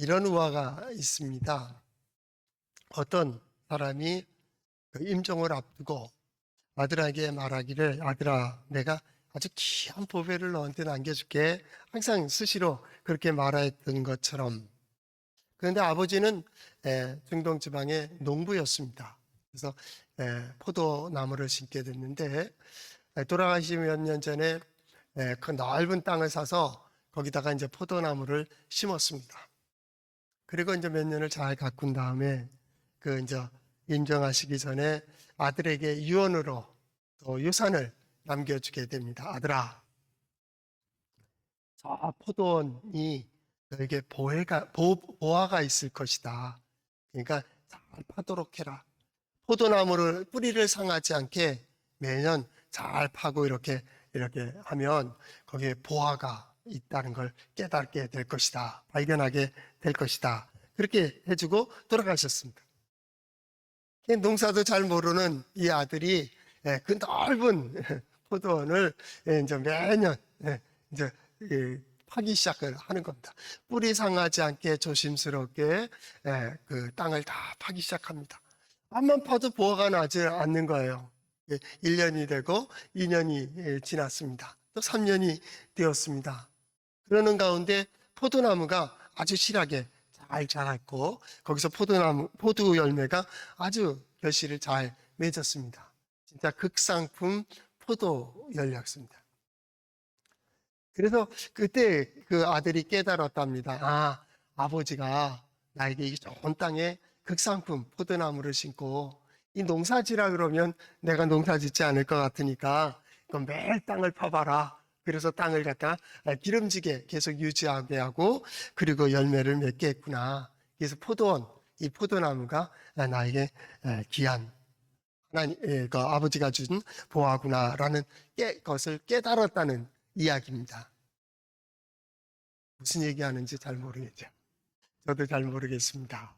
이런 우화가 있습니다. 어떤 사람이 그 임종을 앞두고 아들에게 말하기를, 아들아, 내가 아주 귀한 보배를 너한테 남겨줄게. 항상 수시로 그렇게 말했던 것처럼. 그런데 아버지는 중동 지방의 농부였습니다. 그래서 포도나무를 심게 됐는데, 돌아가시 몇 년 전에 그 넓은 땅을 사서 거기다가 이제 포도나무를 심었습니다. 그리고 이제 몇 년을 잘 가꾼 다음에 그 이제 임종하시기 전에 아들에게 유언으로 또 유산을 남겨주게 됩니다. 아들아, 저 포도원이 너에게 보화가 있을 것이다. 그러니까 잘 파도록 해라. 포도나무를 뿌리를 상하지 않게 매년 잘 파고 이렇게 하면 거기에 보화가 있다는 걸 깨닫게 될 것이다. 발견하게 될 것이다. 그렇게 해주고 돌아가셨습니다. 농사도 잘 모르는 이 아들이 그 넓은 포도원을 이제 매년 이제 파기 시작을 하는 겁니다. 뿌리 상하지 않게 조심스럽게 그 땅을 다 파기 시작합니다. 암만 파도 보화가 나지 않는 거예요. 1년이 되고 2년이 지났습니다. 또 3년이 되었습니다. 그러는 가운데 포도나무가 아주 실하게 잘 자랐고 거기서 포도 열매가 아주 결실을 잘 맺었습니다. 진짜 극상품 포도 열매였습니다. 그래서 그때 그 아들이 깨달았답니다. 아, 아버지가 나에게 이 좋은 땅에 극상품 포도나무를 심고 이 농사지라 그러면 내가 농사 짓지 않을 것 같으니까 매일 땅을 파봐라. 그래서 땅을 갖다 기름지게 계속 유지하게 하고 그리고 열매를 맺게 했구나. 그래서 포도원, 이 포도나무가 나에게 귀한 하나님, 그 아버지가 준 보화구나라는 것을 깨달았다는 이야기입니다. 무슨 얘기하는지 잘 모르겠죠. 저도 잘 모르겠습니다.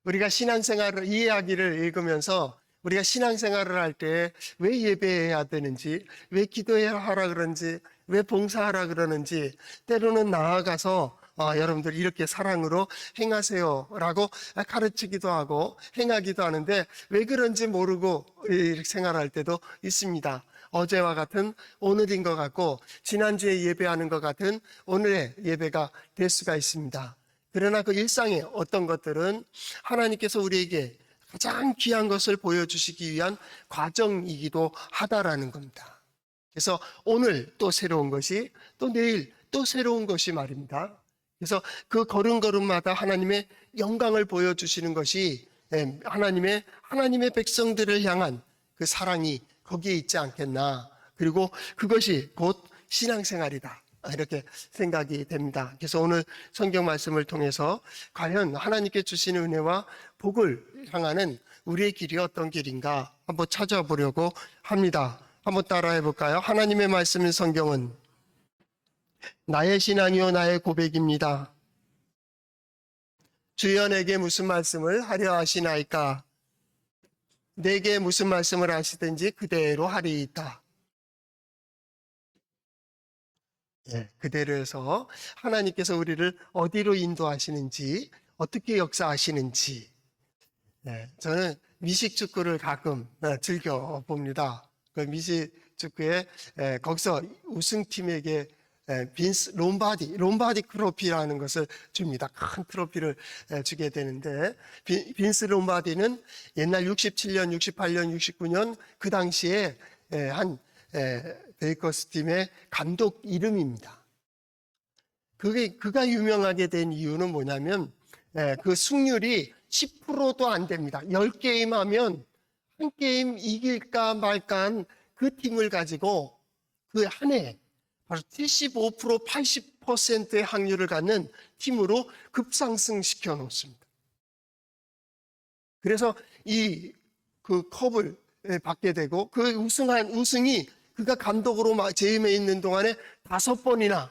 우리가 신앙생활을, 이 이야기를 읽으면서 우리가 신앙생활을 할 때 왜 예배해야 되는지, 왜 기도해야 하라 그러는지, 왜 봉사하라 그러는지, 때로는 나아가서 여러분들 이렇게 사랑으로 행하세요라고 가르치기도 하고 행하기도 하는데 왜 그런지 모르고 이렇게 생활할 때도 있습니다. 어제와 같은 오늘인 것 같고 지난주에 예배하는 것 같은 오늘의 예배가 될 수가 있습니다. 그러나 그 일상의 어떤 것들은 하나님께서 우리에게 가장 귀한 것을 보여주시기 위한 과정이기도 하다라는 겁니다. 그래서 오늘 또 새로운 것이 또 내일 또 새로운 것이 말입니다. 그래서 그 걸음걸음마다 하나님의 영광을 보여주시는 것이 하나님의 백성들을 향한 그 사랑이 거기에 있지 않겠나. 그리고 그것이 곧 신앙생활이다. 이렇게 생각이 됩니다. 그래서 오늘 성경 말씀을 통해서 과연 하나님께 주시는 은혜와 복을 향하는 우리의 길이 어떤 길인가 한번 찾아보려고 합니다. 한번 따라해 볼까요? 하나님의 말씀인 성경은 나의 신앙이요 나의 고백입니다. 주여 내게 무슨 말씀을 하려 하시나이까? 내게 무슨 말씀을 하시든지 그대로 하리이다. 그대로 해서 하나님께서 우리를 어디로 인도하시는지 어떻게 역사하시는지 저는 미식축구를 가끔 즐겨 봅니다. 그 미식축구에 거기서 우승팀에게 빈스 롬바디 트로피라는 것을 줍니다. 큰 트로피를 주게 되는데 빈스 롬바디는 옛날 67년, 68년, 69년 그 당시에 한 베이커스 팀의 감독 이름입니다. 그가 유명하게 된 이유는 뭐냐면 그 승률이 10%도 안 됩니다. 10게임 하면 한 게임 이길까 말까 한 그 팀을 가지고 그 한 해 바로 75%, 80%의 확률을 갖는 팀으로 급상승시켜 놓습니다. 그래서 그 컵을 받게 되고 그 우승이 그가 감독으로 재임해 있는 동안에 5번이나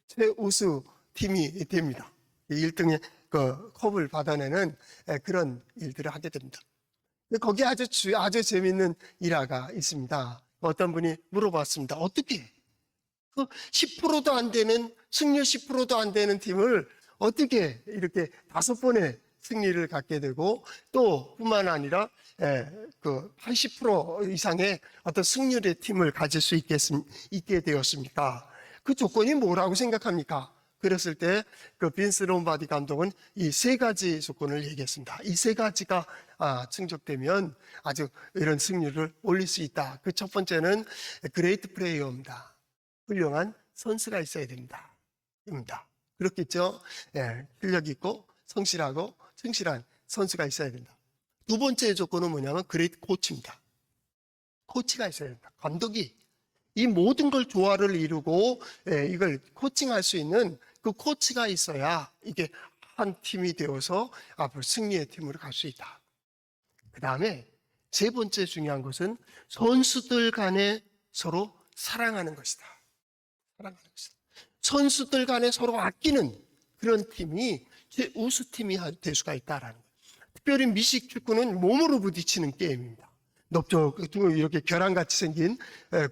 최우수 팀이 됩니다. 1등의 그 컵을 받아내는 그런 일들을 하게 됩니다. 거기에 아주 재미있는 일화가 있습니다. 어떤 분이 물어봤습니다. 어떻게 그 10%도 안 되는 승률 10%도 안 되는 팀을 어떻게 이렇게 5번의 승리를 갖게 되고, 또 뿐만 아니라 그 80% 이상의 어떤 승률의 팀을 가질 수 있게 되었습니까? 그 조건이 뭐라고 생각합니까? 그랬을 때 그 빈스 롬바디 감독은 이 3가지 조건을 얘기했습니다. 이 3가지가 충족되면 아주 이런 승률을 올릴 수 있다. 그 첫 번째는 그레이트 플레이어입니다. 훌륭한 선수가 있어야 됩니다. 그렇겠죠? 실력 있고 성실하고 충실한 선수가 있어야 된다. 두 번째 조건은 뭐냐면 그레이트 코치입니다. 코치가 있어야 된다. 감독이 이 모든 걸 조화를 이루고 이걸 코칭할 수 있는 그 코치가 있어야 이게 한 팀이 되어서 앞으로 승리의 팀으로 갈 수 있다. 그 다음에 세 번째 중요한 것은 선수들 간에 서로 사랑하는 것이다. 사랑하는 것이다. 선수들 간에 서로 아끼는 그런 팀이 우수팀이 될 수가 있다라는 거예요. 특별히 미식 축구는 몸으로 부딪히는 게임입니다. 이렇게 계란같이 생긴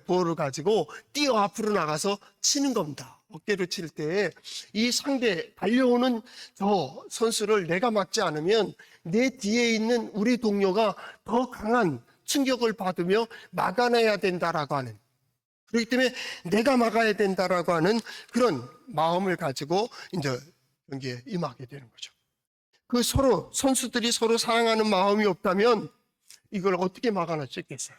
볼을 가지고 뛰어 앞으로 나가서 치는 겁니다. 어깨로 칠 때 이 상대 달려오는 저 선수를 내가 막지 않으면 내 뒤에 있는 우리 동료가 더 강한 충격을 받으며 막아내야 된다라고 하는, 그렇기 때문에 내가 막아야 된다라고 하는 그런 마음을 가지고 이제 경기에 임하게 되는 거죠. 그 선수들이 서로 사랑하는 마음이 없다면 이걸 어떻게 막아낼 수 있겠어요?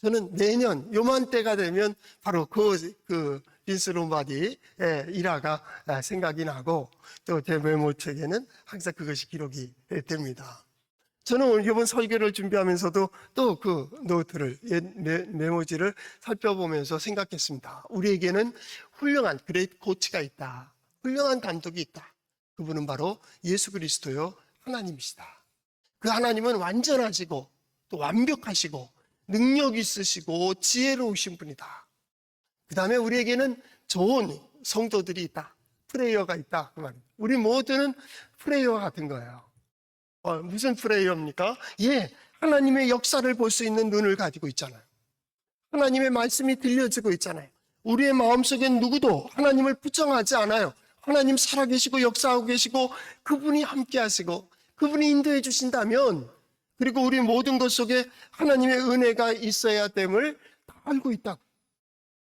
저는 내년 요맘때가 되면 바로 그 빈스 롬바디 일화가 생각이 나고, 또 제 메모책에는 항상 그것이 기록이 됩니다. 저는 오늘 이번 설교를 준비하면서도 또 그 노트를, 메모지를 살펴보면서 생각했습니다. 우리에게는 훌륭한 그레이트 코치가 있다. 훌륭한 감독이 있다. 그분은 바로 예수 그리스도요 하나님이시다. 그 하나님은 완전하시고 또 완벽하시고 능력 있으시고 지혜로우신 분이다. 그 다음에 우리에게는 좋은 성도들이 있다. 프레이어가 있다. 그 말입니다. 우리 모두는 프레이어 같은 거예요. 무슨 프레이어입니까? 하나님의 역사를 볼 수 있는 눈을 가지고 있잖아요. 하나님의 말씀이 들려지고 있잖아요. 우리의 마음속엔 누구도 하나님을 부정하지 않아요. 하나님 살아계시고 역사하고 계시고 그분이 함께 하시고 그분이 인도해 주신다면, 그리고 우리 모든 것 속에 하나님의 은혜가 있어야 됨을 다 알고 있다.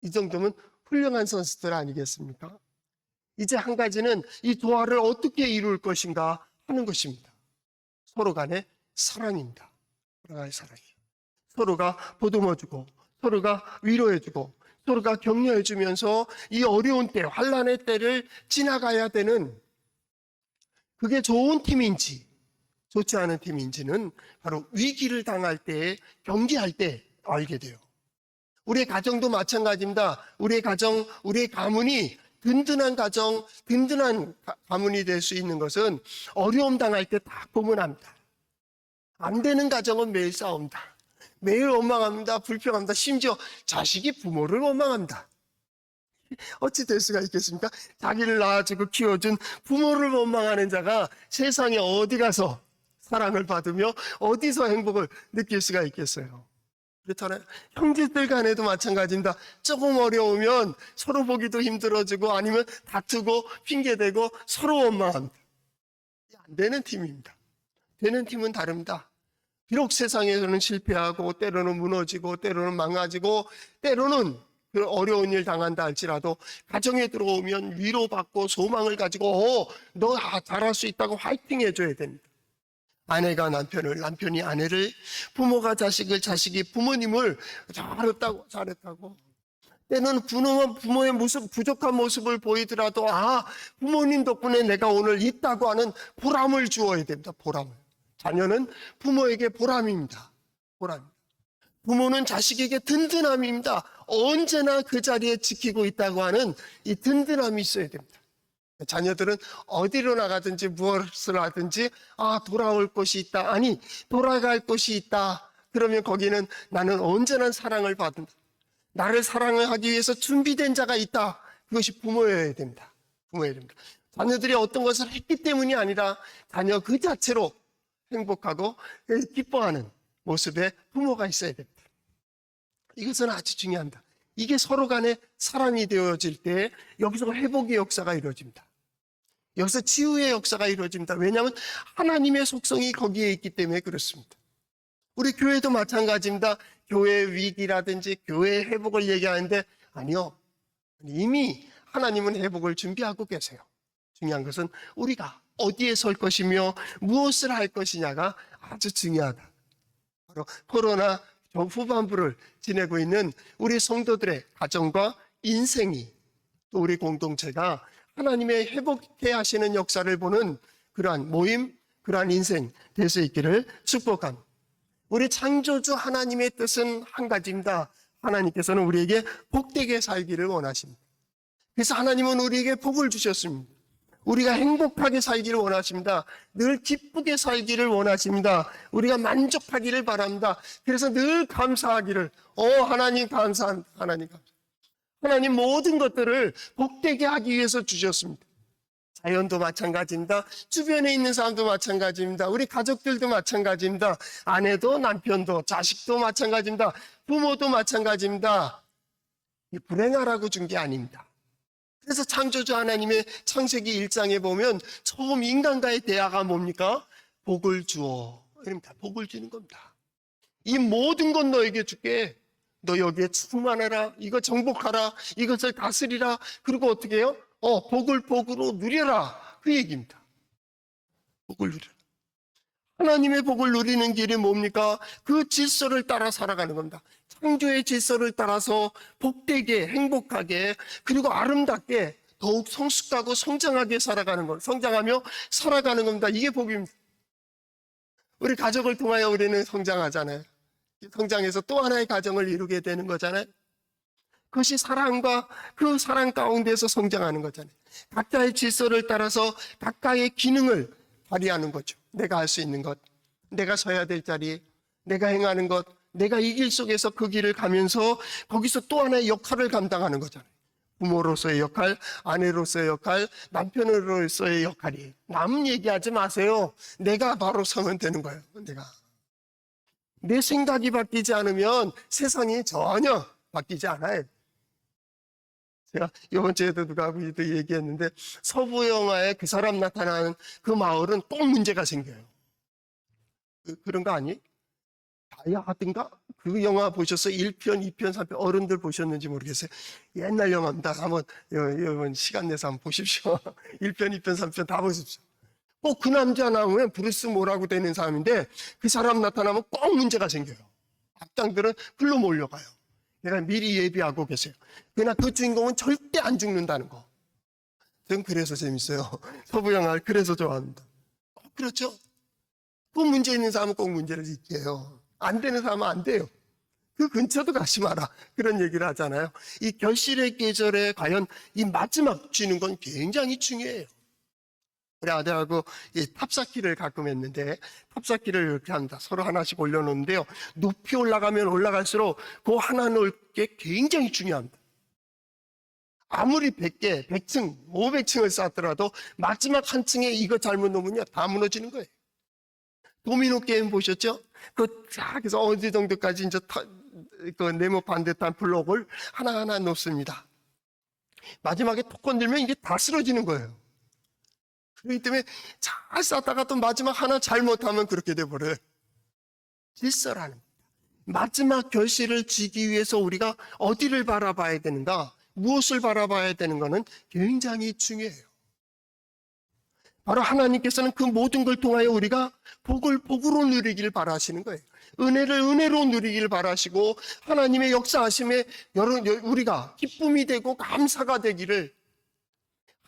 이 정도면 훌륭한 선수들 아니겠습니까? 이제 한 가지는 이 조화를 어떻게 이룰 것인가 하는 것입니다. 서로 간의 사랑입니다. 서로 간의 사랑이에요. 서로가 보듬어주고 서로가 위로해주고 서로가 격려해주면서 이 어려운 때, 환난의 때를 지나가야 되는, 그게 좋은 팀인지 좋지 않은 팀인지는 바로 위기를 당할 때, 경기할 때 알게 돼요. 우리의 가정도 마찬가지입니다. 우리의 가정, 우리의 가문이 든든한 가정, 든든한 가문이 될 수 있는 것은 어려움 당할 때 다 고문합니다. 안 되는 가정은 매일 싸웁니다. 매일 원망합니다. 불평합니다. 심지어 자식이 부모를 원망합니다. 어찌 될 수가 있겠습니까? 자기를 낳아주고 키워준 부모를 원망하는 자가 세상에 어디 가서 사랑을 받으며 어디서 행복을 느낄 수가 있겠어요? 그렇잖아요. 형제들 간에도 마찬가지입니다. 조금 어려우면 서로 보기도 힘들어지고 아니면 다투고 핑계대고 서로 원망합니다. 안 되는 팀입니다. 되는 팀은 다릅니다. 비록 세상에서는 실패하고 때로는 무너지고 때로는 망가지고 때로는 그 어려운 일 당한다 할지라도 가정에 들어오면 위로받고 소망을 가지고 너 잘할 수 있다고 화이팅 해줘야 됩니다. 아내가 남편을, 남편이 아내를, 부모가 자식을, 자식이 부모님을 잘했다고. 때는 부모의 부족한 모습을 보이더라도 부모님 덕분에 내가 오늘 있다고 하는 보람을 주어야 됩니다. 보람을. 자녀는 부모에게 보람입니다. 보람. 부모는 자식에게 든든함입니다. 언제나 그 자리에 지키고 있다고 하는 이 든든함이 있어야 됩니다. 자녀들은 어디로 나가든지 무엇을 하든지 돌아올 곳이 있다. 아니 돌아갈 곳이 있다. 그러면 거기는 나는 언제나 사랑을 받는다. 나를 사랑하기 위해서 준비된 자가 있다. 그것이 부모여야 됩니다. 부모여야 됩니다. 자녀들이 어떤 것을 했기 때문이 아니라 자녀 그 자체로 행복하고 기뻐하는 모습의 부모가 있어야 됩니다. 이것은 아주 중요합니다. 이게 서로 간에 사랑이 되어질 때 여기서 회복의 역사가 이루어집니다. 여기서 치유의 역사가 이루어집니다. 왜냐하면 하나님의 속성이 거기에 있기 때문에 그렇습니다. 우리 교회도 마찬가지입니다. 교회 위기라든지 교회 회복을 얘기하는데 아니요. 이미 하나님은 회복을 준비하고 계세요. 중요한 것은 우리가 어디에 설 것이며 무엇을 할 것이냐가 아주 중요하다. 바로 코로나 후반부를 지내고 있는 우리 성도들의 가정과 인생이 또 우리 공동체가 하나님의 회복해 하시는 역사를 보는 그러한 모임, 그러한 인생 될 수 있기를 축복합니다. 우리 창조주 하나님의 뜻은 한 가지입니다. 하나님께서는 우리에게 복되게 살기를 원하십니다. 그래서 하나님은 우리에게 복을 주셨습니다. 우리가 행복하게 살기를 원하십니다. 늘 기쁘게 살기를 원하십니다. 우리가 만족하기를 바랍니다. 그래서 늘 감사하기를, 하나님 감사합니다. 하나님 감사합니다. 하나님 모든 것들을 복되게 하기 위해서 주셨습니다. 자연도 마찬가지입니다. 주변에 있는 사람도 마찬가지입니다. 우리 가족들도 마찬가지입니다. 아내도 남편도 자식도 마찬가지입니다. 부모도 마찬가지입니다. 불행하라고 준 게 아닙니다. 그래서 창조주 하나님의 창세기 1장에 보면 처음 인간과의 대화가 뭡니까? 복을 주어. 그러니까 복을 주는 겁니다. 이 모든 건 너에게 줄게. 너 여기에 충만하라. 이거 정복하라. 이것을 다스리라. 그리고 어떻게 해요? 복을 복으로 누려라. 그 얘기입니다. 복을 누려라. 하나님의 복을 누리는 길이 뭡니까? 그 질서를 따라 살아가는 겁니다. 창조의 질서를 따라서 복되게, 행복하게, 그리고 아름답게 더욱 성숙하고 성장하게 살아가는 것, 성장하며 살아가는 겁니다. 이게 복입니다. 우리 가족을 통하여 우리는 성장하잖아요. 성장해서 또 하나의 가정을 이루게 되는 거잖아요. 그것이 사랑과 그 사랑 가운데서 성장하는 거잖아요. 각자의 질서를 따라서 각각의 기능을 발휘하는 거죠. 내가 할 수 있는 것, 내가 서야 될 자리, 내가 행하는 것, 내가 이 길 속에서 그 길을 가면서 거기서 또 하나의 역할을 감당하는 거잖아요. 부모로서의 역할, 아내로서의 역할, 남편으로서의 역할이. 남 얘기하지 마세요. 내가 바로 서면 되는 거예요. 내 생각이 바뀌지 않으면 세상이 전혀 바뀌지 않아요. 제가 이번 주에도 누가 하고도 얘기했는데 서부 영화에 그 사람 나타나는 그 마을은 꼭 문제가 생겨요. 그런 거 아니? 다이아하든가? 그 영화 보셨어요? 1편, 2편, 3편 어른들 보셨는지 모르겠어요. 옛날 영화입니다. 한번 이번 시간 내서 한번 보십시오. 1편, 2편, 3편 다 보십시오. 꼭 그 남자 나오면 브루스 뭐라고 되는 사람인데 그 사람 나타나면 꼭 문제가 생겨요. 악당들은 글로 몰려가요. 내가 미리 예비하고 계세요. 그러나 그 주인공은 절대 안 죽는다는 거. 저는 그래서 재밌어요. 서부 영화를 그래서 좋아합니다. 그렇죠? 꼭 문제 있는 사람은 꼭 문제를 있게 해요. 안 되는 사람은 안 돼요. 그 근처도 가지 마라. 그런 얘기를 하잖아요. 이 결실의 계절에 과연 이 마지막 쥐는 건 굉장히 중요해요. 우리 아들하고 이 탑쌓기를 가끔 했는데 탑쌓기를 이렇게 합니다. 서로 하나씩 올려놓는데요. 높이 올라가면 올라갈수록 그 하나 놓을 게 굉장히 중요합니다. 아무리 100개, 100층, 500층을 쌓더라도 마지막 한 층에 이거 잘못 놓으면요. 다 무너지는 거예요. 도미노 게임 보셨죠? 그래서 어디 정도까지 이제 그 네모 반듯한 블록을 하나하나 놓습니다. 마지막에 톡 건들면 이게 다 쓰러지는 거예요. 그렇기 때문에 잘 쌓다가 또 마지막 하나 잘못하면 그렇게 돼버려요. 질서라는 겁니다. 마지막 결실을 지기 위해서 우리가 어디를 바라봐야 되는가, 무엇을 바라봐야 되는 가는 굉장히 중요해요. 바로 하나님께서는 그 모든 걸 통하여 우리가 복을 복으로 누리길 바라시는 거예요. 은혜를 은혜로 누리길 바라시고 하나님의 역사하심에 우리가 기쁨이 되고 감사가 되기를.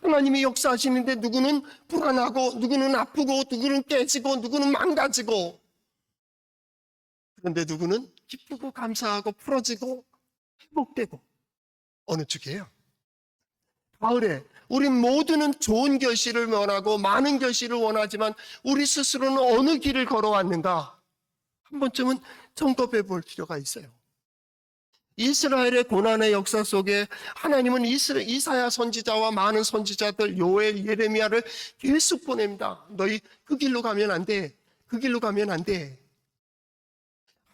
하나님이 역사하시는데 누구는 불안하고 누구는 아프고 누구는 깨지고 누구는 망가지고, 그런데 누구는 기쁘고 감사하고 풀어지고 회복되고. 어느 쪽이에요? 가을에 우리 모두는 좋은 결실을 원하고 많은 결실을 원하지만 우리 스스로는 어느 길을 걸어왔는가 한 번쯤은 점검해 볼 필요가 있어요. 이스라엘의 고난의 역사 속에 하나님은 이사야 선지자와 많은 선지자들, 요엘, 예레미야를 계속 보냅니다. 너희 그 길로 가면 안 돼. 그 길로 가면 안 돼.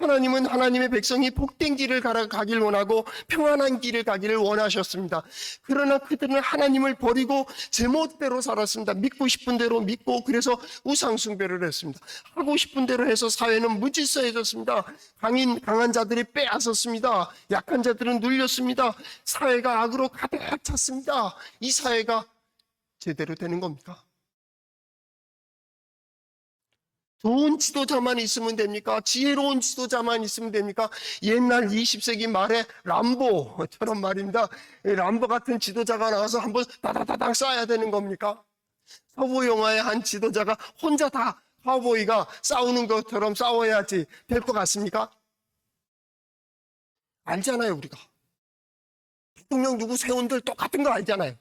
하나님은 하나님의 백성이 복된 길을 가길 원하고 평안한 길을 가기를 원하셨습니다. 그러나 그들은 하나님을 버리고 제멋대로 살았습니다. 믿고 싶은 대로 믿고 그래서 우상숭배를 했습니다. 하고 싶은 대로 해서 사회는 무질서해졌습니다. 강한 자들이 빼앗았습니다. 약한 자들은 눌렸습니다. 사회가 악으로 가득 찼습니다. 이 사회가 제대로 되는 겁니까? 좋은 지도자만 있으면 됩니까? 지혜로운 지도자만 있으면 됩니까? 옛날 20세기 말에 람보처럼 말입니다. 람보 같은 지도자가 나와서 한번 다다다당 쏴야 되는 겁니까? 서부 영화의 한 지도자가 혼자 다 카우보이가 싸우는 것처럼 싸워야지 될 것 같습니까? 알잖아요, 우리가. 대통령 누구 세운들 똑같은 거 알잖아요.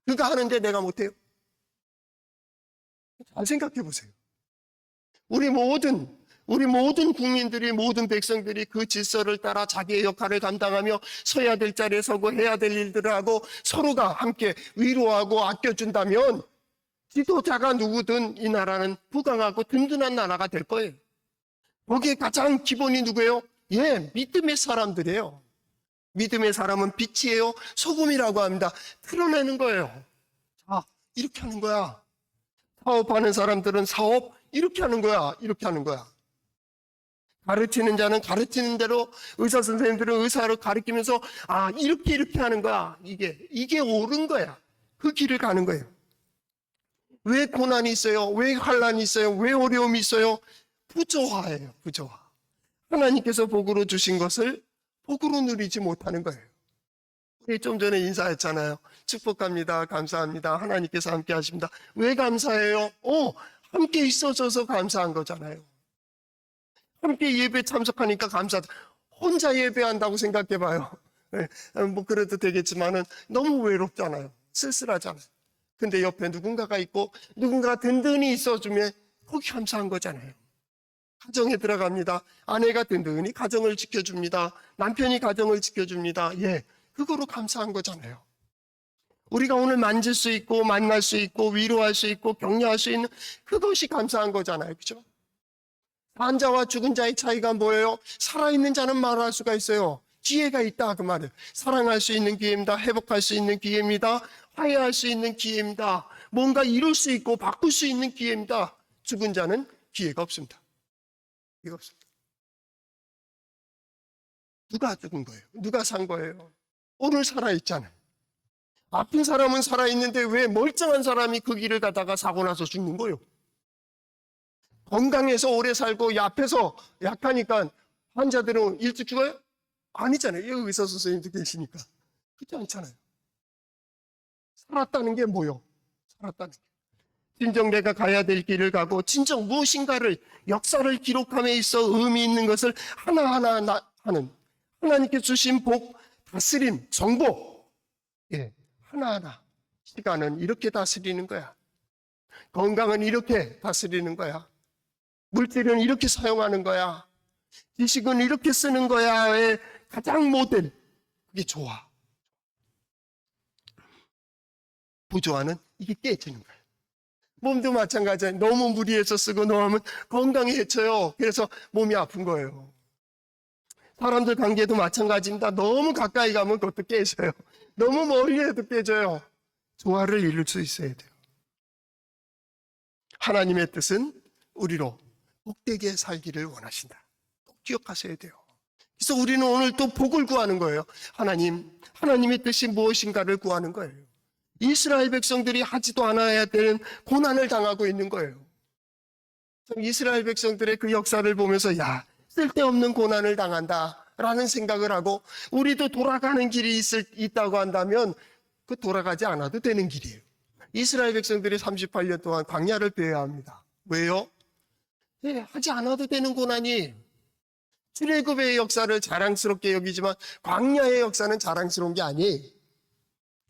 그가 하는데 내가 못해요? 잘 생각해 보세요. 우리 모든 국민들이, 모든 백성들이 그 질서를 따라 자기의 역할을 감당하며 서야 될 자리에 서고 해야 될 일들을 하고 서로가 함께 위로하고 아껴준다면 지도자가 누구든 이 나라는 부강하고 든든한 나라가 될 거예요. 거기에 가장 기본이 누구예요? 믿음의 사람들이에요. 믿음의 사람은 빛이에요. 소금이라고 합니다. 드러내는 거예요. 자, 이렇게 하는 거야. 사업하는 사람들은 사업 이렇게 하는 거야. 이렇게 하는 거야. 가르치는 자는 가르치는 대로, 의사 선생님들은 의사를 가르치면서 이렇게 하는 거야. 이게 옳은 거야. 그 길을 가는 거예요. 왜 고난이 있어요? 왜 환란이 있어요? 왜 어려움이 있어요? 부조화예요. 부조화. 하나님께서 복으로 주신 것을 복으로 누리지 못하는 거예요. 우리 좀 전에 인사했잖아요. 축복합니다. 감사합니다. 하나님께서 함께 하십니다. 왜 감사해요? 함께 있어줘서 감사한 거잖아요. 함께 예배 참석하니까 감사하다. 혼자 예배한다고 생각해봐요. 뭐 그래도 되겠지만은 너무 외롭잖아요. 쓸쓸하잖아요. 근데 옆에 누군가가 있고 누군가가 든든히 있어주면 거기 감사한 거잖아요. 가정에 들어갑니다. 아내가 든든히 가정을 지켜줍니다. 남편이 가정을 지켜줍니다. 그거로 감사한 거잖아요. 우리가 오늘 만질 수 있고 만날 수 있고 위로할 수 있고 격려할 수 있는 그것이 감사한 거잖아요. 그죠? 산 자와 죽은 자의 차이가 뭐예요? 살아있는 자는 말할 수가 있어요. 기회가 있다 그 말이에요. 사랑할 수 있는 기회입니다. 회복할 수 있는 기회입니다. 화해할 수 있는 기회입니다. 뭔가 이룰 수 있고 바꿀 수 있는 기회입니다. 죽은 자는 기회가 없습니다. 기회가 없습니다. 누가 죽은 거예요? 누가 산 거예요? 오늘 살아있잖아요. 아픈 사람은 살아있는데 왜 멀쩡한 사람이 그 길을 가다가 사고 나서 죽는 거예요? 건강해서 오래 살고 앞에서 약하니까 환자들은 일찍 죽어요? 아니잖아요. 여기 의사 선생님도 계시니까. 그렇지 않잖아요. 살았다는 게 뭐요? 살았다는 게. 진정 내가 가야 될 길을 가고 진정 무엇인가를 역사를 기록함에 있어 의미 있는 것을 하나하나 하는 하나님께 주신 복, 다스림, 정복. 하나하나 시간은 이렇게 다스리는 거야. 건강은 이렇게 다스리는 거야. 물질은 이렇게 사용하는 거야. 지식은 이렇게 쓰는 거야의 가장 모델. 그게 좋아. 부조화는 이게 깨지는 거야. 몸도 마찬가지예요. 너무 무리해서 쓰고 너무 건강에 해쳐요. 그래서 몸이 아픈 거예요. 사람들 관계도 마찬가지입니다. 너무 가까이 가면 그것도 깨져요. 너무 멀리 해도 깨져요. 조화를 이룰 수 있어야 돼요. 하나님의 뜻은 우리로 복되게 살기를 원하신다. 꼭 기억하셔야 돼요. 그래서 우리는 오늘 또 복을 구하는 거예요. 하나님의 뜻이 무엇인가를 구하는 거예요. 이스라엘 백성들이 하지도 않아야 되는 고난을 당하고 있는 거예요. 이스라엘 백성들의 그 역사를 보면서 쓸데없는 고난을 당한다라는 생각을 하고 우리도 돌아가는 길이 있다고 한다면 그 돌아가지 않아도 되는 길이에요. 이스라엘 백성들이 38년 동안 광야를 배워야 합니다. 왜요? 하지 않아도 되는 고난이 출애굽의 역사를 자랑스럽게 여기지만 광야의 역사는 자랑스러운 게 아니에요.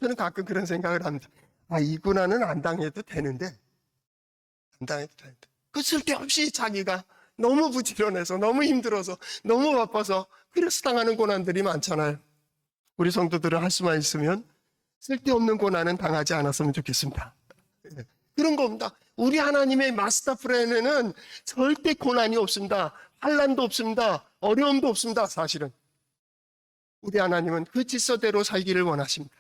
저는 가끔 그런 생각을 합니다. 이 고난은 안 당해도 되는데 안 당해도 되는데 그 쓸데없이 자기가 너무 부지런해서 너무 힘들어서 너무 바빠서 그래서 당하는 고난들이 많잖아요. 우리 성도들은 할 수만 있으면 쓸데없는 고난은 당하지 않았으면 좋겠습니다. 그런 겁니다. 우리 하나님의 마스터 플랜에는 절대 고난이 없습니다. 환난도 없습니다. 어려움도 없습니다. 사실은 우리 하나님은 그 질서대로 살기를 원하십니다.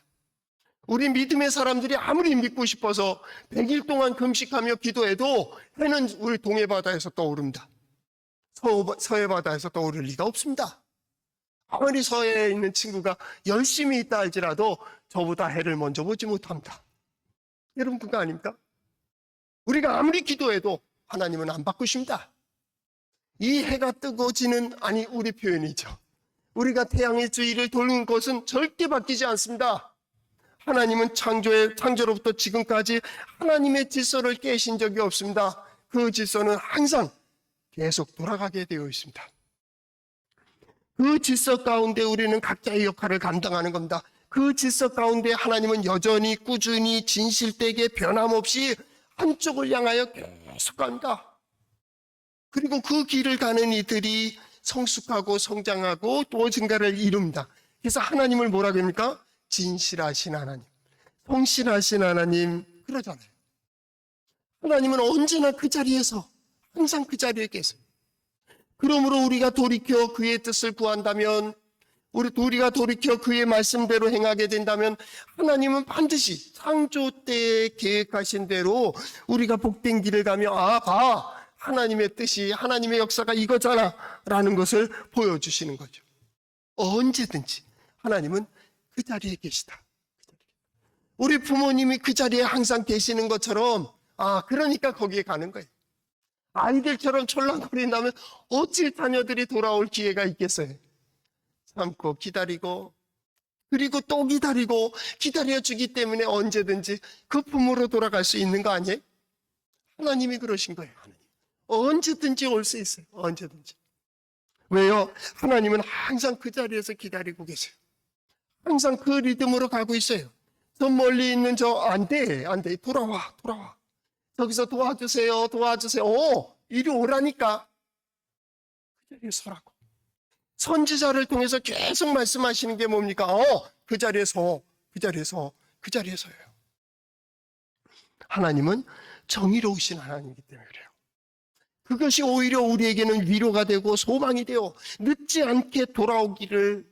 우리 믿음의 사람들이 아무리 믿고 싶어서 100일 동안 금식하며 기도해도 해는 우리 동해바다에서 떠오릅니다. 서해바다에서 떠오를 리가 없습니다. 아무리 서해에 있는 친구가 열심히 있다 할지라도 저보다 해를 먼저 보지 못합니다. 여러분 그거 아닙니까? 우리가 아무리 기도해도 하나님은 안 바꾸십니다. 이 해가 뜨고 지는, 아니 우리 표현이죠. 우리가 태양의 주위를 도는 것은 절대 바뀌지 않습니다. 하나님은 창조로부터 지금까지 하나님의 질서를 깨신 적이 없습니다. 그 질서는 항상 계속 돌아가게 되어 있습니다. 그 질서 가운데 우리는 각자의 역할을 감당하는 겁니다. 그 질서 가운데 하나님은 여전히 꾸준히 진실되게 변함없이 한쪽을 향하여 계속 갑니다. 그리고 그 길을 가는 이들이 성숙하고 성장하고 또 증가를 이룹니다. 그래서 하나님을 뭐라고 합니까? 진실하신 하나님, 성실하신 하나님 그러잖아요. 하나님은 언제나 그 자리에서 항상 그 자리에 계세요. 그러므로 우리가 돌이켜 그의 뜻을 구한다면, 우리가 돌이켜 그의 말씀대로 행하게 된다면 하나님은 반드시 창조 때에 계획하신 대로 우리가 복된 길을 가며 봐, 하나님의 뜻이, 하나님의 역사가 이거잖아 라는 것을 보여주시는 거죠. 언제든지 하나님은 그 자리에 계시다. 우리 부모님이 그 자리에 항상 계시는 것처럼 그러니까 거기에 가는 거예요. 아이들처럼 촐랑거린다면 어찌 자녀들이 돌아올 기회가 있겠어요. 참고 기다리고 그리고 또 기다리고 기다려주기 때문에 언제든지 그 품으로 돌아갈 수 있는 거 아니에요? 하나님이 그러신 거예요. 하나님. 언제든지 올 수 있어요. 언제든지. 왜요? 하나님은 항상 그 자리에서 기다리고 계세요. 항상 그 리듬으로 가고 있어요. 저 멀리 있는 안 돼. 돌아와. 저기서 도와주세요. 이리 오라니까. 그 자리에 서라고. 선지자를 통해서 계속 말씀하시는 게 뭡니까? 그 자리에서요. 하나님은 정의로우신 하나님이기 때문에 그래요. 그것이 오히려 우리에게는 위로가 되고 소망이 되어 늦지 않게 돌아오기를.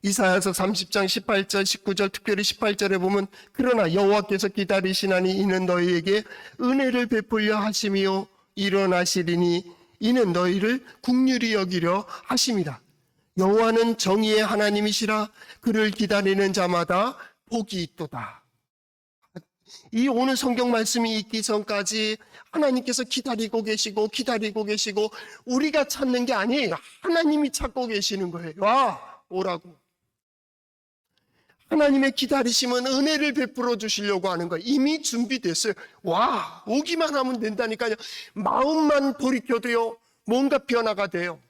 이사야서 30장 18절 19절 특별히 18절에 보면 그러나 여호와께서 기다리시나니 이는 너희에게 은혜를 베풀려 하심이요 일어나시리니 이는 너희를 긍휼히 여기려 하심이라. 여호와는 정의의 하나님이시라. 그를 기다리는 자마다 복이 있도다. 이 오늘 성경 말씀이 있기 전까지 하나님께서 기다리고 계시고 우리가 찾는 게 아니에요. 하나님이 찾고 계시는 거예요. 와, 오라고. 하나님의 기다리심은 은혜를 베풀어 주시려고 하는 거예요. 이미 준비됐어요. 와, 오기만 하면 된다니까요. 마음만 돌이켜도요, 뭔가 변화가 돼요.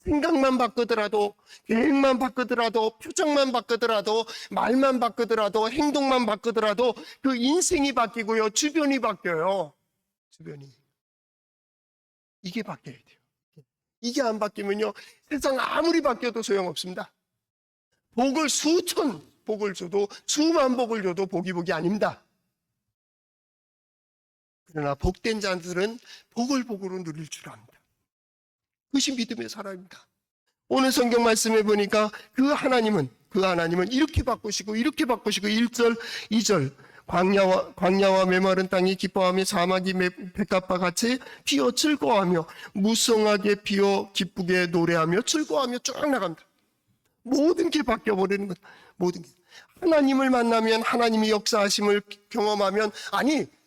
생각만 바꾸더라도, 계획만 바꾸더라도, 표정만 바꾸더라도, 말만 바꾸더라도, 행동만 바꾸더라도 그 인생이 바뀌고요, 주변이 바뀌어요. 주변이. 이게 바뀌어야 돼요. 이게 안 바뀌면요, 세상 아무리 바뀌어도 소용없습니다. 복을 줘도, 수만 복을 줘도 복이 아닙니다. 그러나 복된 자들은 복으로 누릴 줄 압니다. 그것이 믿음의 사람입니다. 오늘 성경 말씀에 보니까 그 하나님은 이렇게 바꾸시고 1절, 2절 광야와 메마른 땅이 기뻐하며 사막이 백합과 같이 피어 즐거워하며 무성하게 피어 기쁘게 노래하며 즐거워하며 쭉 나갑니다. 모든 게 바뀌어버리는 것. 모든 게. 하나님을 만나면 하나님이 역사하심을 경험하면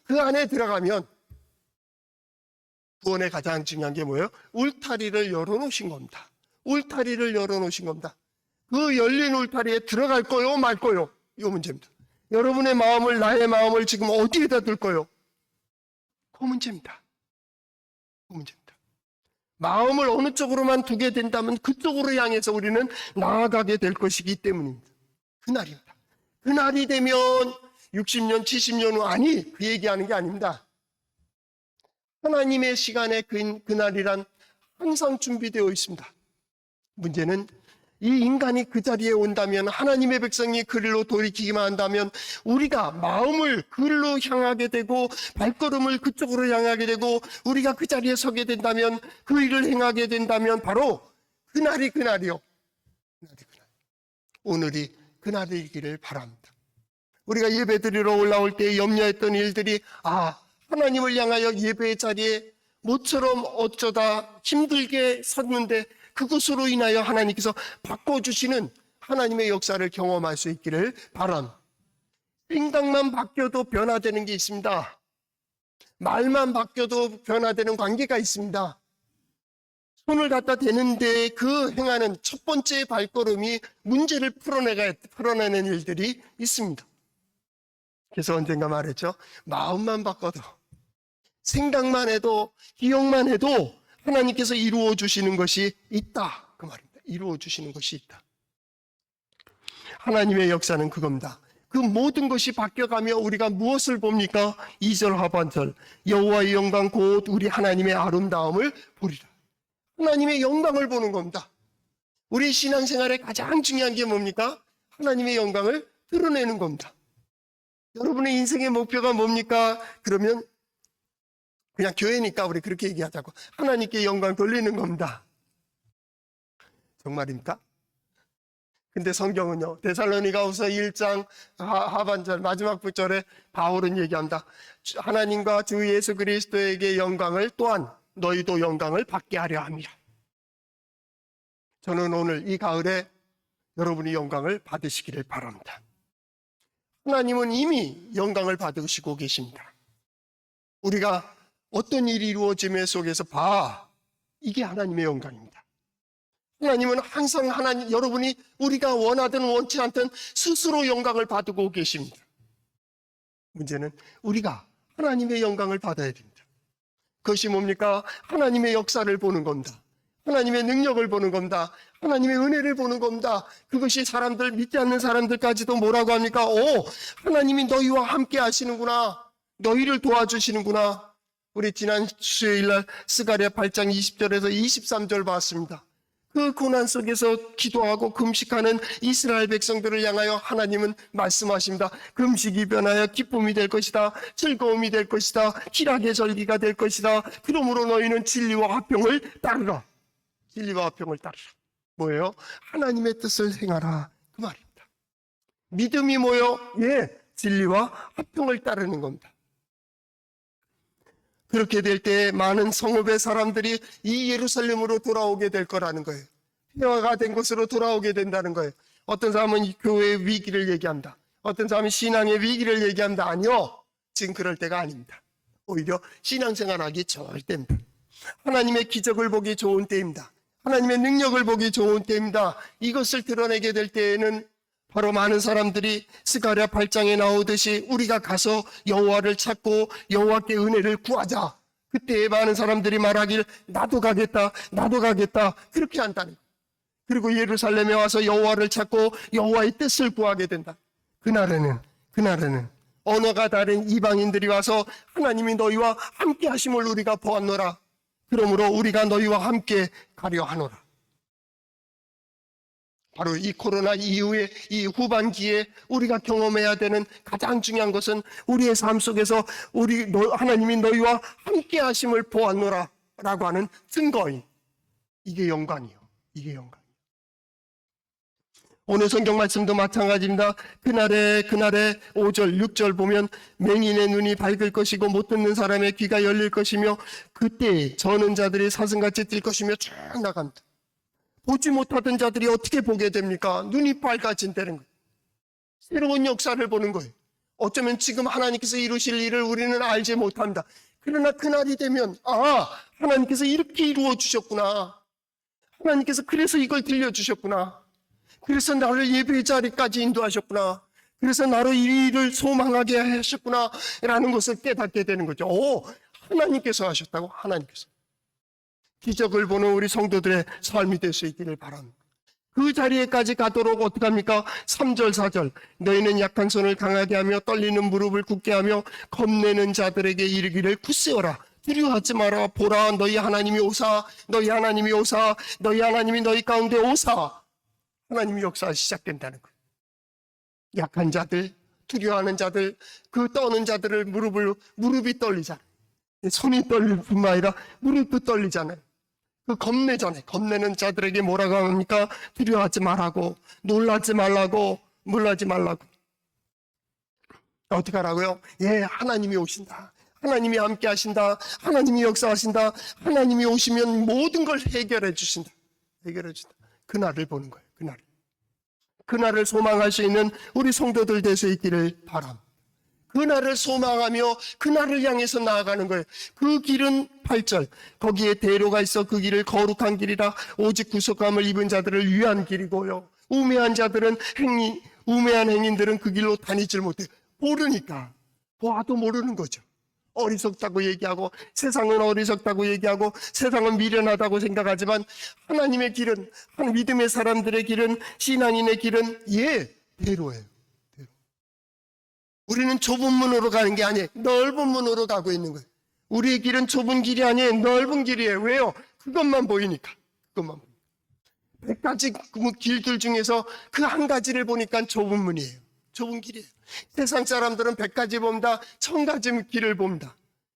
그 안에 들어가면 구원의 가장 중요한 게 뭐예요? 울타리를 열어놓으신 겁니다. 그 열린 울타리에 들어갈 거요 말 거요? 이 문제입니다. 여러분의 마음을, 나의 마음을 지금 어디에다 둘 거요? 그 문제입니다. 마음을 어느 쪽으로만 두게 된다면 그쪽으로 향해서 우리는 나아가게 될 것이기 때문입니다. 그날입니다. 그날이 되면 60년, 70년 후 그 얘기하는 게 아닙니다. 하나님의 시간에 그날이란 항상 준비되어 있습니다. 문제는 이 인간이 그 자리에 온다면, 하나님의 백성이 그리로 돌이키기만 한다면 우리가 마음을 그리로 향하게 되고 발걸음을 그쪽으로 향하게 되고 우리가 그 자리에 서게 된다면, 그 일을 행하게 된다면 바로 그날이 그날이요. 오늘이 그날이기를 바랍니다. 우리가 예배드리러 올라올 때 염려했던 일들이 하나님을 향하여 예배의 자리에 모처럼 어쩌다 힘들게 섰는데 그것으로 인하여 하나님께서 바꿔주시는 하나님의 역사를 경험할 수 있기를 바랍니다. 생각만 바뀌어도 변화되는 게 있습니다. 말만 바뀌어도 변화되는 관계가 있습니다. 손을 갖다 대는데 그 행하는 첫 번째 발걸음이 문제를 풀어내는 일들이 있습니다. 그래서 언젠가 말했죠. 마음만 바꿔도, 생각만 해도, 기억만 해도 하나님께서 이루어 주시는 것이 있다. 그 말입니다. 이루어 주시는 것이 있다. 하나님의 역사는 그겁니다. 그 모든 것이 바뀌어가며 우리가 무엇을 봅니까? 2절 하반절, 여호와의 영광 곧 우리 하나님의 아름다움을 보리라. 하나님의 영광을 보는 겁니다. 우리 신앙생활에 가장 중요한 게 뭡니까? 하나님의 영광을 드러내는 겁니다. 여러분의 인생의 목표가 뭡니까? 그러면 그냥 교회니까 우리 그렇게 얘기하자고, 하나님께 영광 돌리는 겁니다. 정말입니까? 근데 성경은요, 데살로니가후서 1장 하반절 마지막 구절에 바울은 얘기합니다. 하나님과 주 예수 그리스도에게 영광을, 또한 너희도 영광을 받게 하려 함이라. 저는 오늘 이 가을에 여러분이 영광을 받으시기를 바랍니다. 하나님은 이미 영광을 받으시고 계십니다. 우리가 어떤 일이 이루어짐의 속에서 이게 하나님의 영광입니다. 하나님은 항상 여러분이 우리가 원하든 원치 않든 스스로 영광을 받고 계십니다. 문제는 우리가 하나님의 영광을 받아야 됩니다. 그것이 뭡니까? 하나님의 역사를 보는 겁니다. 하나님의 능력을 보는 겁니다. 하나님의 은혜를 보는 겁니다. 그것이 사람들, 믿지 않는 사람들까지도 뭐라고 합니까? 하나님이 너희와 함께 하시는구나. 너희를 도와주시는구나. 우리 지난 수요일날 스가랴 8장 20절에서 23절 봤습니다. 그 고난 속에서 기도하고 금식하는 이스라엘 백성들을 향하여 하나님은 말씀하십니다. 금식이 변하여 기쁨이 될 것이다. 즐거움이 될 것이다. 희락의 절기가 될 것이다. 그러므로 너희는 진리와 화평을 따르라. 진리와 화평을 따르라. 뭐예요? 하나님의 뜻을 행하라. 그 말입니다. 믿음이 뭐예요? 진리와 화평을 따르는 겁니다. 그렇게 될 때 많은 성읍의 사람들이 이 예루살렘으로 돌아오게 될 거라는 거예요. 평화가 된 곳으로 돌아오게 된다는 거예요. 어떤 사람은 교회의 위기를 얘기합니다. 어떤 사람은 신앙의 위기를 얘기합니다. 아니요. 지금 그럴 때가 아닙니다. 오히려 신앙생활하기 좋을 때입니다. 하나님의 기적을 보기 좋은 때입니다. 하나님의 능력을 보기 좋은 때입니다. 이것을 드러내게 될 때에는 바로 많은 사람들이 스가랴 8장에 나오듯이 우리가 가서 여호와를 찾고 여호와께 은혜를 구하자. 그때 많은 사람들이 말하길 나도 가겠다. 그렇게 한다는 거예요. 그리고 예루살렘에 와서 여호와를 찾고 여호와의 뜻을 구하게 된다. 그날에는 언어가 다른 이방인들이 와서 하나님이 너희와 함께 하심을 우리가 보았노라. 그러므로 우리가 너희와 함께 가려 하노라. 바로 이 코로나 이후에 이 후반기에 우리가 경험해야 되는 가장 중요한 것은 우리의 삶 속에서 하나님이 너희와 함께 하심을 보았노라 라고 하는 증거인, 이게 영광이요. 이게 영광이요. 오늘 성경 말씀도 마찬가지입니다. 그날에 5절 6절 보면 맹인의 눈이 밝을 것이고 못 듣는 사람의 귀가 열릴 것이며 그때 저는 자들이 사슴같이 뛸 것이며 쭉 나갑니다. 보지 못하던 자들이 어떻게 보게 됩니까? 눈이 밝아진다는 거예요. 새로운 역사를 보는 거예요. 어쩌면 지금 하나님께서 이루실 일을 우리는 알지 못합니다. 그러나 그날이 되면 하나님께서 이렇게 이루어 주셨구나. 하나님께서 그래서 이걸 들려주셨구나. 그래서 나를 예배의 자리까지 인도하셨구나. 그래서 나로 이 일을 소망하게 하셨구나 라는 것을 깨닫게 되는 거죠. 하나님께서 하셨다고. 하나님께서. 기적을 보는 우리 성도들의 삶이 될 수 있기를 바랍니다. 그 자리에까지 가도록 어떻게 합니까? 3절 4절 너희는 약한 손을 강하게 하며 떨리는 무릎을 굳게 하며 겁내는 자들에게 이르기를 굳세어라. 두려워하지 마라. 보라 너희 하나님이 오사. 너희 하나님이 오사. 너희 하나님이 너희 가운데 오사. 하나님의 역사가 시작된다는 거예요. 약한 자들, 두려워하는 자들, 그 떠는 자들을 무릎이 떨리잖아요. 손이 떨릴 뿐만 아니라 무릎도 떨리잖아요. 그 겁내잖아요. 겁내는 자들에게 뭐라고 합니까? 두려워하지 말라고, 놀라지 말라고, 놀라지 말라고. 어떻게 하라고요? 예, 하나님이 오신다. 하나님이 함께 하신다. 하나님이 역사하신다. 하나님이 오시면 모든 걸 해결해 주신다. 해결해 주신다. 그날을 보는 거예요. 그날을. 그날을 소망할 수 있는 우리 성도들 될 수 있기를 바랍니다. 그날을 소망하며 그날을 향해서 나아가는 거예요. 그 길은 8절 거기에 대로가 있어 그 길을 거룩한 길이라 오직 구속함을 입은 자들을 위한 길이고요. 우매한 자들은 우매한 행인들은 그 길로 다니질 못해요. 모르니까. 보아도 모르는 거죠. 어리석다고 얘기하고 세상은 어리석다고 얘기하고 세상은 미련하다고 생각하지만 하나님의 길은, 믿음의 사람들의 길은, 신앙인의 길은 대로예요. 대로. 우리는 좁은 문으로 가는 게 아니에요. 넓은 문으로 가고 있는 거예요. 우리의 길은 좁은 길이 아니에요. 넓은 길이에요. 왜요? 그것만 보이니까. 그것만 보이니까. 100가지 길들 중에서 그 한 가지를 보니까 좁은 문이에요. 좁은 길이에요. 세상 사람들은 100가지 봅니다. 1000가지 길을 봅니다.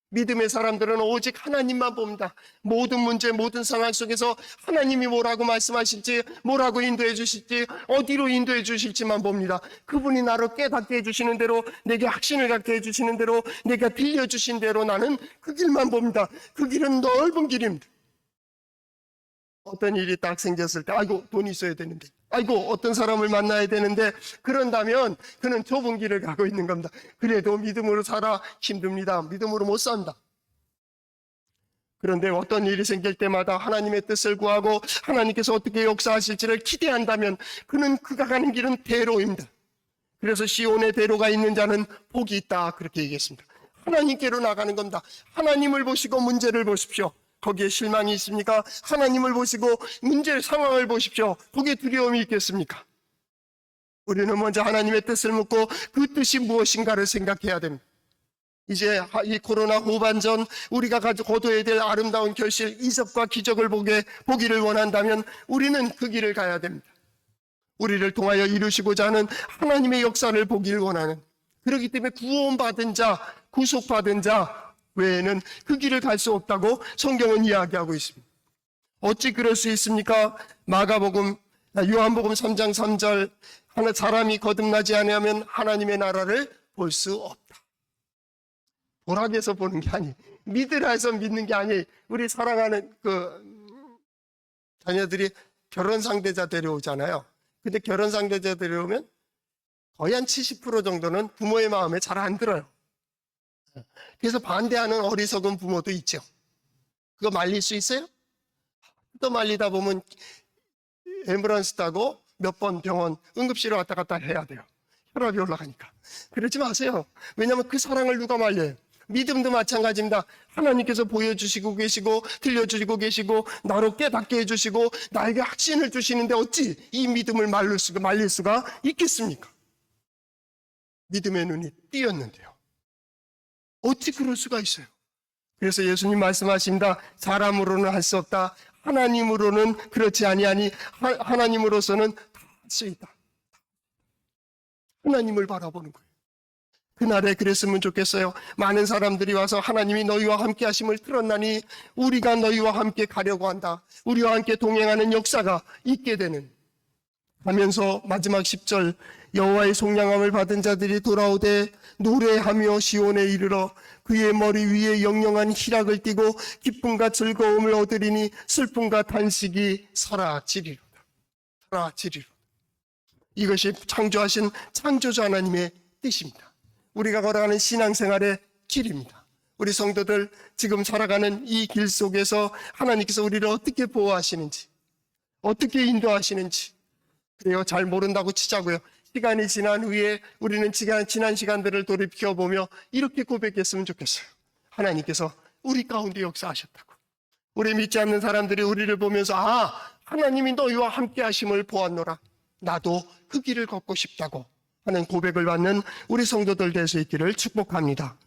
믿음의 사람들은 오직 하나님만 봅니다. 모든 문제, 모든 상황 속에서 하나님이 뭐라고 말씀하실지, 뭐라고 인도해 주실지, 어디로 인도해 주실지만 봅니다. 그분이 나를 깨닫게 해주시는 대로, 내게 확신을 갖게 해주시는 대로, 내가 들려주신 대로 나는 그 길만 봅니다. 그 길은 넓은 길입니다. 어떤 일이 딱 생겼을 때 아이고 돈이 있어야 되는데, 아이고 어떤 사람을 만나야 되는데, 그런다면 그는 좁은 길을 가고 있는 겁니다. 그래도 믿음으로 살아 힘듭니다. 믿음으로 못 산다. 그런데 어떤 일이 생길 때마다 하나님의 뜻을 구하고 하나님께서 어떻게 역사하실지를 기대한다면 그는 그가 가는 길은 대로입니다. 그래서 시온의 대로가 있는 자는 복이 있다, 그렇게 얘기했습니다. 하나님께로 나가는 겁니다. 하나님을 보시고 문제를 보십시오. 거기에 실망이 있습니까? 하나님을 보시고 문제 상황을 보십시오. 거기에 두려움이 있겠습니까? 우리는 먼저 하나님의 뜻을 묻고 그 뜻이 무엇인가를 생각해야 됩니다. 이제 이 코로나 후반전 우리가 거둬야 될 아름다운 결실, 이적과 기적을 보기를 원한다면 우리는 그 길을 가야 됩니다. 우리를 통하여 이루시고자 하는 하나님의 역사를 보기를 원하는, 그렇기 때문에 구원받은 자, 구속받은 자 외에는 그 길을 갈 수 없다고 성경은 이야기하고 있습니다. 어찌 그럴 수 있습니까? 요한복음 3장 3절 사람이 거듭나지 않으면 하나님의 나라를 볼 수 없다. 보라에서 보는 게 아니에요. 믿으라 해서 믿는 게 아니에요. 우리 사랑하는 자녀들이 결혼 상대자 데려오잖아요. 근데 결혼 상대자 데려오면 거의 한 70% 정도는 부모의 마음에 잘 안 들어요. 그래서 반대하는 어리석은 부모도 있죠. 그거 말릴 수 있어요? 또 말리다 보면 앰뷸런스 타고 몇 번 병원 응급실에 왔다 갔다 해야 돼요. 혈압이 올라가니까. 그러지 마세요. 왜냐하면 그 사랑을 누가 말려요? 믿음도 마찬가지입니다. 하나님께서 보여주시고 계시고 들려주시고 계시고 나로 깨닫게 해주시고 나에게 확신을 주시는데 어찌 이 믿음을 말릴 수가 있겠습니까? 믿음의 눈이 띄었는데요. 어찌 그럴 수가 있어요? 그래서 예수님 말씀하십니다. 사람으로는 할 수 없다. 하나님으로는 그렇지 아니하니 하나님으로서는 다 할 수 있다. 하나님을 바라보는 거예요. 그날에 그랬으면 좋겠어요. 많은 사람들이 와서 하나님이 너희와 함께 하심을 들었나니 우리가 너희와 함께 가려고 한다. 우리와 함께 동행하는 역사가 있게 되는, 하면서 마지막 10절 여호와의 속량함을 받은 자들이 돌아오되 노래하며 시온에 이르러 그의 머리 위에 영영한 희락을 띠고 기쁨과 즐거움을 얻으리니 슬픔과 탄식이 사라지리로다. 사라지리로다. 이것이 창조하신 창조주 하나님의 뜻입니다. 우리가 걸어가는 신앙생활의 길입니다. 우리 성도들 지금 살아가는 이 길 속에서 하나님께서 우리를 어떻게 보호하시는지, 어떻게 인도하시는지, 그래요, 잘 모른다고 치자고요. 시간이 지난 후에 우리는 지난 시간들을 돌이켜보며 이렇게 고백했으면 좋겠어요. 하나님께서 우리 가운데 역사하셨다고. 우리 믿지 않는 사람들이 우리를 보면서 하나님이 너희와 함께 하심을 보았노라. 나도 그 길을 걷고 싶다고 하는 고백을 받는 우리 성도들 될 수 있기를 축복합니다.